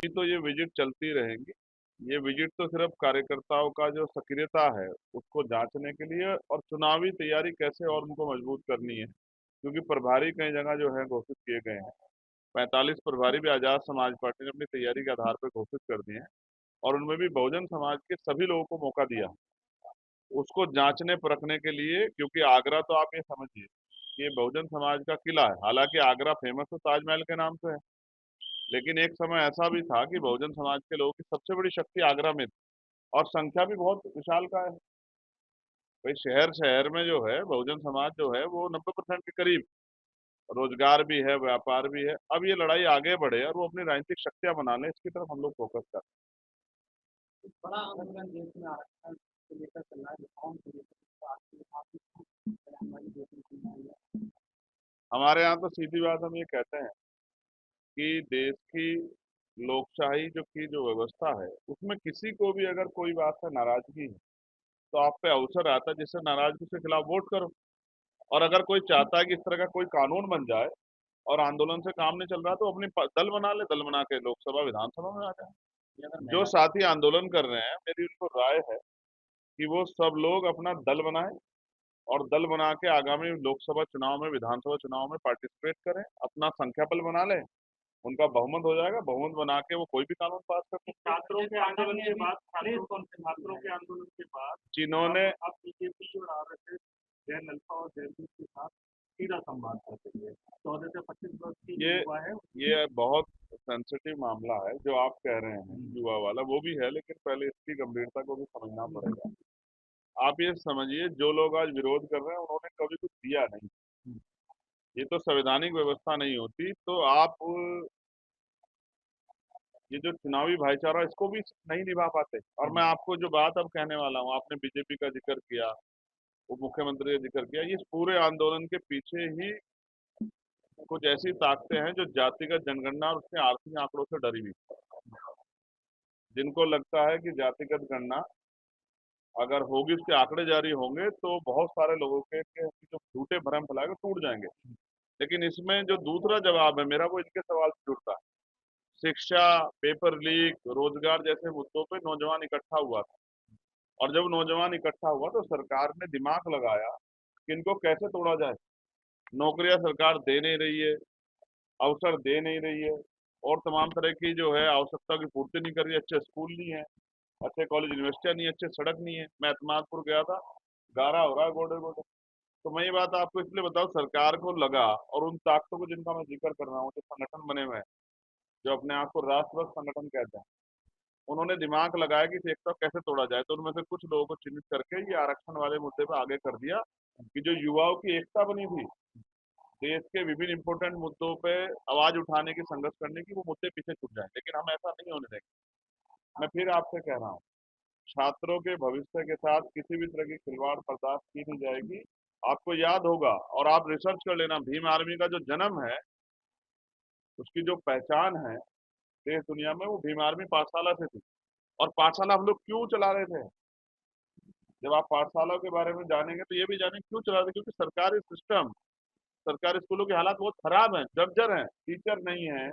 अभी तो ये विजिट चलती रहेंगी। ये विजिट तो सिर्फ कार्यकर्ताओं का जो सक्रियता है उसको जांचने के लिए और चुनावी तैयारी कैसे और उनको मजबूत करनी है, क्योंकि प्रभारी कई जगह जो है घोषित किए गए हैं। 45 प्रभारी भी आजाद समाज पार्टी ने अपनी तैयारी के आधार पर घोषित कर दिए हैं और उनमें भी बहुजन समाज के सभी लोगों को मौका दिया उसको जांचने परखने के लिए, क्योंकि आगरा तो आप ये समझिए कि ये बहुजन समाज का किला है। हालांकि आगरा फेमस तो ताजमहल के नाम से है, लेकिन एक समय ऐसा भी था कि बहुजन समाज के लोगों की सबसे बड़ी शक्ति आगरा में थी और संख्या भी बहुत विशाल का है। भाई शहर शहर में जो है बहुजन समाज जो है वो 90% के करीब रोजगार भी है, व्यापार भी है। अब ये लड़ाई आगे बढ़े और वो अपनी राजनीतिक शक्तियां बना ले, इसकी तरफ हम लोग फोकस कर बड़ा आंदोलन देश में आरक्षण को लेकर चल रहा है, रिफॉर्म को लेकर तो आपकी हमारी देखने को मिल रही है। हमारे यहाँ तो सीधी बात हम ये कहते हैं कि देश की लोकशाही जो व्यवस्था है उसमें किसी को भी अगर कोई बात से नाराजगी है तो आप पे अवसर आता है जिससे नाराजगी के खिलाफ वोट करो। और अगर कोई चाहता है कि इस तरह का कोई कानून बन जाए और आंदोलन से काम नहीं चल रहा तो अपनी दल बना ले, दल बना के लोकसभा विधानसभा में आ जाए। ये अगर जो महिला साथी आंदोलन कर रहे हैं मेरी उनको राय है कि वो सब लोग अपना दल बनाएं और दल बना के आगामी लोकसभा चुनाव में, विधानसभा चुनाव में पार्टिसिपेट करें, अपना संख्या बल बना लें। उनका बहुमत हो जाएगा, बहुमत बना के वो कोई भी कानून पास कर सकते हैं। छात्रों के आंदोलन के बाद जिन्होंने अब बीजेपी और आरएसएस जयललिता और जयवीर के साथ सीधा संवाद कर रही है। 14 से 25 वर्ष की ये जो युवा है ये बहुत सेंसिटिव मामला है जो आप कह रहे हैं, युवा वाला वो भी है, लेकिन पहले इसकी गंभीरता को भी समझना पड़ेगा। आप ये समझिए जो लोग आज विरोध कर रहे हैं उन्होंने कभी कुछ दिया नहीं। ये तो संवैधानिक व्यवस्था नहीं होती तो आप ये जो चुनावी भाईचारा इसको भी नहीं निभा पाते। और मैं आपको जो बात अब कहने वाला हूँ, आपने बीजेपी का जिक्र किया, उप मुख्यमंत्री का जिक्र किया, इस पूरे आंदोलन के पीछे ही कुछ ऐसी ताकतें हैं जो जातिगत जनगणना और उसके आर्थिक आंकड़ों से डरी हुई, जिनको लगता है कि जातिगत गणना अगर होगी, उसके आंकड़े जारी होंगे तो बहुत सारे लोगों के जो झूठे भ्रम फैलाए टूट जाएंगे। लेकिन इसमें जो दूसरा जवाब है मेरा वो इनके सवाल से जुड़ता है। शिक्षा, पेपर लीक, रोजगार जैसे मुद्दों पे नौजवान इकट्ठा हुआ था और जब नौजवान इकट्ठा हुआ तो सरकार ने दिमाग लगाया कि इनको कैसे तोड़ा जाए। नौकरियां सरकार दे नहीं रही है, अवसर दे नहीं रही है और तमाम तरह की जो है आवश्यकता की पूर्ति नहीं कर रही है। अच्छे स्कूल नहीं है, अच्छे कॉलेज यूनिवर्सिटियां नहीं है, अच्छे सड़क नहीं है। मैं एतमादपुर गया था, गारा हो रहा है गोडे गोडे। तो मैं ये बात आपको इसलिए बताऊं, सरकार को लगा और उन ताकतों को जिनका मैं जिक्र कर रहा हूँ, जो संगठन बने हुए हैं, जो अपने आप को राष्ट्रभक्त संगठन कहते हैं, उन्होंने दिमाग लगाया कि इस एकता को कैसे तोड़ा जाए। तो उनमें से कुछ लोगों को चिन्हित करके ये आरक्षण वाले मुद्दे पर आगे कर दिया कि जो युवाओं की एकता बनी थी देश के विभिन्न इंपोर्टेंट मुद्दों पे आवाज उठाने की, संघर्ष करने की, वो मुद्दे पीछे छूट जाए। लेकिन हम ऐसा नहीं होने देंगे। मैं फिर आपसे कह रहा हूँ, छात्रों के भविष्य के साथ किसी भी तरह की खिलवाड़ बर्दाश्त की नहीं जाएगी। आपको याद होगा और आप रिसर्च कर लेना, भीम आर्मी का जो जन्म है, उसकी जो पहचान है देश दुनिया में, वो भीम आर्मी पाठशाला से थी। और पाठशाला हम लोग क्यों चला रहे थे? जब आप पाठशाला के बारे में जानेंगे तो ये भी जानेंगे क्यों चला रहे थे, क्योंकि सरकारी सिस्टम, सरकारी स्कूलों की हालात बहुत खराब है, जर्जर है, टीचर नहीं है,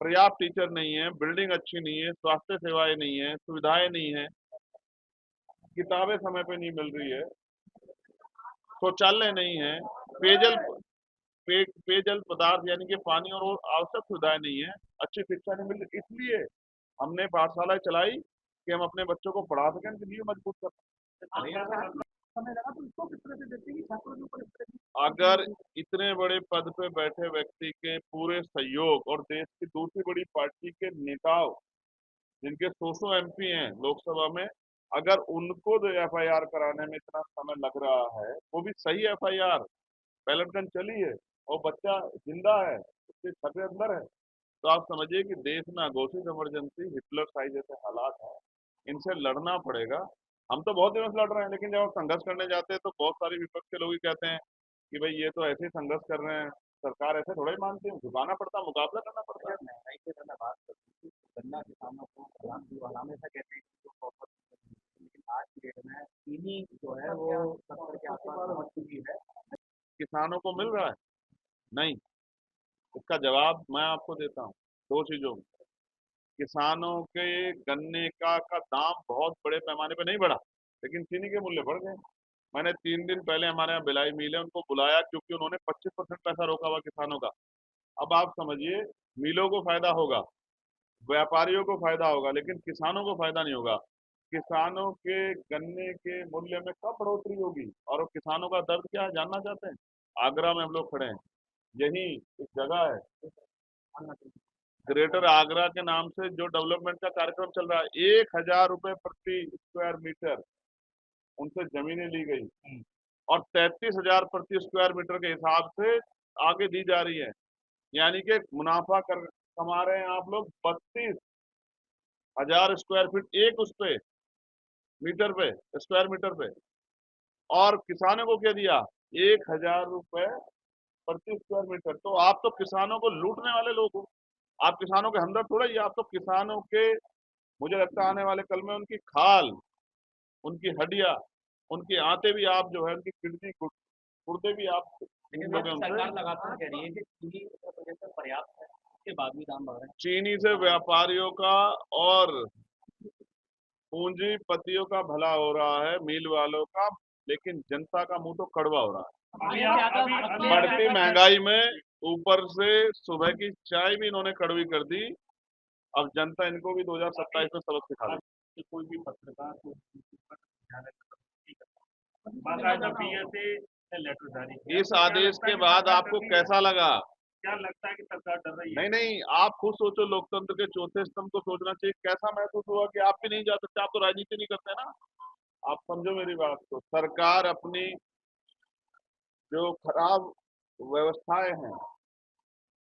पर्याप्त टीचर नहीं है, बिल्डिंग अच्छी नहीं है, स्वास्थ्य सेवाएं नहीं है, सुविधाएं नहीं है, किताबें समय पे नहीं मिल रही है, शौचालय नहीं है, पेयजल पेयजल पदार्थ यानी कि पानी और वो आवश्यक सुविधाएं नहीं है, अच्छी शिक्षा नहीं मिल रही। इसलिए हमने पाठशालाएं चलाई कि हम अपने बच्चों को पढ़ा सकें, उनकी नींव मजबूत कर सकें। समय लगा तो इसको किस तरह से देखते हैं कि छात्रों के ऊपर इस तरह की अगर इतने बड़े पद पे बैठे व्यक्ति के पूरे सहयोग और देश की दूसरी बड़ी पार्टी के नेताओं, जिनके 100 एमपी हैं लोकसभा में, अगर उनको जो एफआईआर कराने में इतना समय लग रहा है, वो भी सही एफआईआर, बैलेट गन चली है और बच्चा जिंदा है, उसके छठे अंदर है, तो आप समझिए कि देश में अघोषित इमरजेंसी, हिटलर साइज जैसे हालात हैं। इनसे लड़ना पड़ेगा। हम तो बहुत दिनों से लड़ रहे हैं, लेकिन जब हम संघर्ष करने जाते हैं तो बहुत सारे विपक्ष के लोग ही कहते हैं कि भाई ये तो ऐसे ही संघर्ष कर रहे हैं, सरकार ऐसे थोड़ा ही मानती है, झुकाना पड़ता, मुकाबला करना पड़ता है। अगर महंगाई की अगर मैं बात करूँ तो गन्ना किसानों को हमेशा कहते हैं कि जो प्रॉपर, लेकिन आज की डेट में चीनी जो है वो 70 के आसपास पहुंच चुकी है। किसानों को मिल रहा है? नहीं। इसका जवाब मैं आपको देता हूँ दो चीजों में। किसानों के गन्ने का दाम बहुत बड़े पैमाने पे नहीं बढ़ा, लेकिन चीनी के मूल्य बढ़ गए। मैंने 3 दिन पहले हमारे यहाँ भिलाई मिल है उनको बुलाया, क्योंकि उन्होंने 25% पैसा रोका हुआ किसानों का। अब आप समझिए, मिलों को फायदा होगा, व्यापारियों को फायदा होगा, लेकिन किसानों को फायदा नहीं होगा। किसानों के गन्ने के मूल्य में कब बढ़ोतरी होगी? और वो किसानों का दर्द क्या है जानना चाहते हैं? आगरा में हम लोग खड़े हैं, यही एक जगह है ग्रेटर आगरा के नाम से जो डेवलपमेंट का कार्यक्रम चल रहा है, 1,000 रुपए प्रति स्क्वायर मीटर उनसे जमीनें ली गई, और 33,000 प्रति स्क्वायर मीटर के हिसाब से आगे दी जा रही है। यानी कि मुनाफा कर कमा रहे हैं आप लोग 32,000 स्क्वायर फीट एक उस पे मीटर पे, स्क्वायर मीटर पे। और किसानों को क्या दिया? 1,000 रुपए प्रति स्क्वायर मीटर। तो आप तो किसानों को लूटने वाले लोग हो। आप किसानों के हमदर्द थोड़ा ही, आप तो किसानों के, मुझे लगता है आने वाले कल में उनकी खाल, उनकी हड्डियां, उनकी आंतें भी आप जो है, उनकी किडनी गुर्दे भी आप लेकिन लोगे उनसे। सरकार लगातार कह रही है कि चीनी उत्तर प्रदेश में पर्याप्त है, उसके बाद भी दाम बढ़ रहे हैं। चीनी से व्यापारियों का और पूंजीपतियों का भला हो रहा है, मिल वालों का, लेकिन जनता का मुंह तो कड़वा हो रहा है। बढ़ती महंगाई में ऊपर से सुबह की चाय भी इन्होंने कड़वी कर दी। अब जनता इनको भी 2027 में सबक सिखा देगी। कोई भी पत्रकार को लेटर जारी इस आदेश के बाद आपको कैसा लगा? क्या लगता है कि सरकार डर रही है? नहीं नहीं, आप खुद सोचो, लोकतंत्र के चौथे स्तंभ को सोचना चाहिए। कैसा महसूस हुआ कि आप भी नहीं जा सकते? आप तो राजनीति नहीं करते ना। आप समझो मेरी बात को, सरकार अपनी जो खराब व्यवस्थाएं हैं,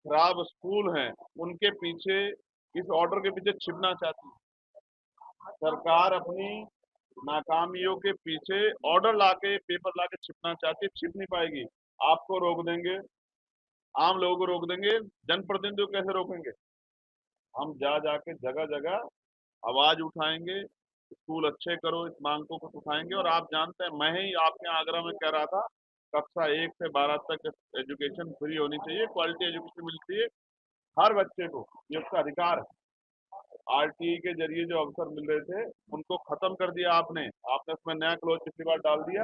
खराब स्कूल हैं, उनके पीछे, इस ऑर्डर के पीछे छिपना चाहती है। सरकार अपनी नाकामियों के पीछे ऑर्डर लाके, पेपर लाके छिपना चाहती है, छिप नहीं पाएगी। आपको रोक देंगे, आम लोगों को रोक देंगे, जनप्रतिनिधियों को कैसे रोकेंगे? हम जा जाके जगह जगह आवाज उठाएंगे, स्कूल अच्छे करो, इस मांग को कुछ उठाएंगे। और आप जानते हैं, मैं ही आपके यहाँ आगरा में कह रहा था, कक्षा 1 से 12 तक एजुकेशन फ्री होनी चाहिए, क्वालिटी एजुकेशन मिलनी चाहिए हर बच्चे को, ये उसका अधिकार है। आरटीई के जरिए जो अवसर मिल रहे थे, उनको खत्म कर दिया आपने। आपने उसमें नया क्लोज पिछली बार डाल दिया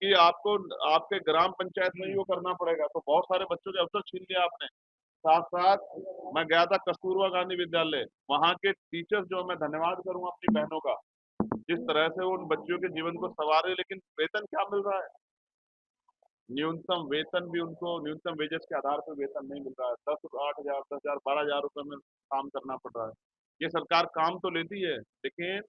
कि आपको आपके ग्राम पंचायत में ही वो करना पड़ेगा, तो बहुत सारे बच्चों के अवसर छीन लिया आपने। साथ साथ मैं गया था कस्तूरबा गांधी विद्यालय, वहाँ के टीचर्स जो, मैं धन्यवाद करूंगा अपनी बहनों का, जिस तरह से वो उन बच्चों के जीवन को संवार रहे। लेकिन वेतन क्या मिल रहा है? न्यूनतम वेतन भी उनको न्यूनतम वेजेस के आधार पर वेतन नहीं मिल रहा है। 8,000, 10,000, 12,000 रुपए में काम करना पड़ रहा है। ये सरकार काम तो लेती है, लेकिन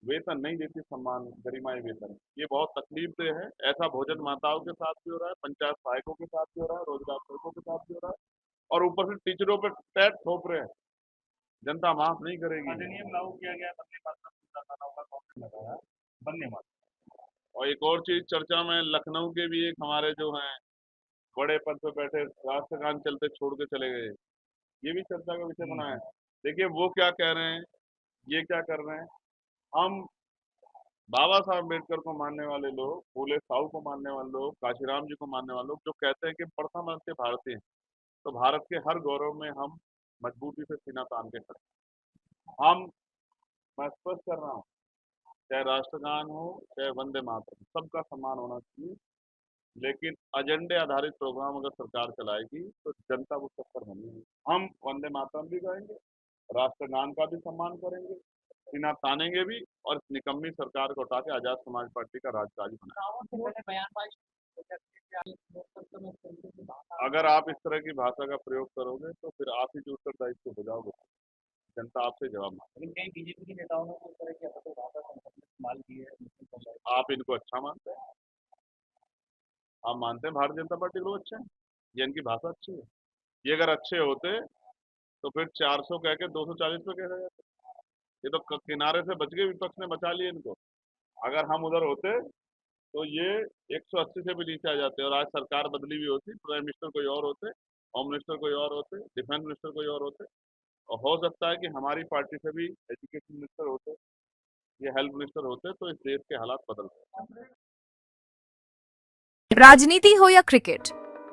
वेतन नहीं देती, सम्मान, गरिमाई वेतन। ये बहुत तकलीफ दे है। ऐसा भोजन माताओं के साथ भी हो रहा है, पंचायत सहायकों के साथ भी हो रहा है, रोजगार सेवकों के साथ भी हो रहा है, और ऊपर से टीचरों पर टैक्स थोप रहे हैं। जनता माफ नहीं करेगी। अधिनियम लागू किया गया, वंदे मातरम लगाया, वंदे मातरम। और एक और चीज चर्चा में, लखनऊ के भी एक हमारे जो हैं बड़े पद पे बैठे, राष्ट्रगान चलते छोड़ के चले गए, ये भी चर्चा का विषय बना है। देखिए वो क्या कह रहे हैं, ये क्या कर रहे हैं। हम बाबा साहब अम्बेडकर को मानने वाले लोग, फूले साहू को मानने वाले लोग, काशीराम जी को मानने वाले लोग, जो कहते हैं कि प्रथम अंश भारतीय हैं, तो भारत के हर गौरव में हम मजबूती से सीना तान के खड़े हैं। मैं स्पष्ट कर रहा हूँ, चाहे राष्ट्रगान हो, चाहे वंदे मातरम, सबका सम्मान होना चाहिए। लेकिन एजेंडे आधारित प्रोग्राम अगर सरकार चलाएगी तो जनता वो चक्कर बनेगी। हम वंदे मातरम भी गाएंगे, राष्ट्रगान का भी सम्मान करेंगे, सीना तानेंगे भी, और इस निकम्मी सरकार को हटा के आजाद समाज पार्टी का राजकाज बनाएंगे। अगर आप इस तरह की भाषा का प्रयोग करोगे तो फिर आप ही जो उत्तरदायित्व हो जाओगे, जनता आपसे जवाब मांगेगी। लेकिन कई बीजेपी के नेताओं ने इस तरह की भाषा इस्तेमाल की है। आप इनको अच्छा मानते हैं? आप मानते हैं भारतीय जनता पार्टी लोग अच्छे हैं? ये इनकी भाषा अच्छी है? ये अगर अच्छे होते तो फिर 400 कह के 240 पे कह जाते। ये तो किनारे से बच गए, विपक्ष ने बचा लिए इनको। अगर हम उधर होते तो ये 180 से भी नीचे आ जाते, और आज सरकार बदली भी होती, प्राइम मिनिस्टर कोई और होते, होम मिनिस्टर कोई और होते, डिफेंस मिनिस्टर कोई और होते, और हो सकता है कि हमारी पार्टी से भी एजुकेशन मिनिस्टर होते, ये हेल्थ मिनिस्टर होते, तो इस देश के हालात बदलते। राजनीति हो या क्रिकेट,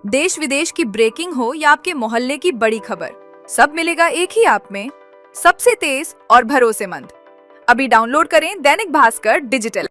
देश विदेश की ब्रेकिंग हो या आपके मोहल्ले की बड़ी खबर, सब मिलेगा एक ही ऐप में। सबसे तेज और भरोसेमंद। अभी डाउनलोड करें दैनिक भास्कर डिजिटल।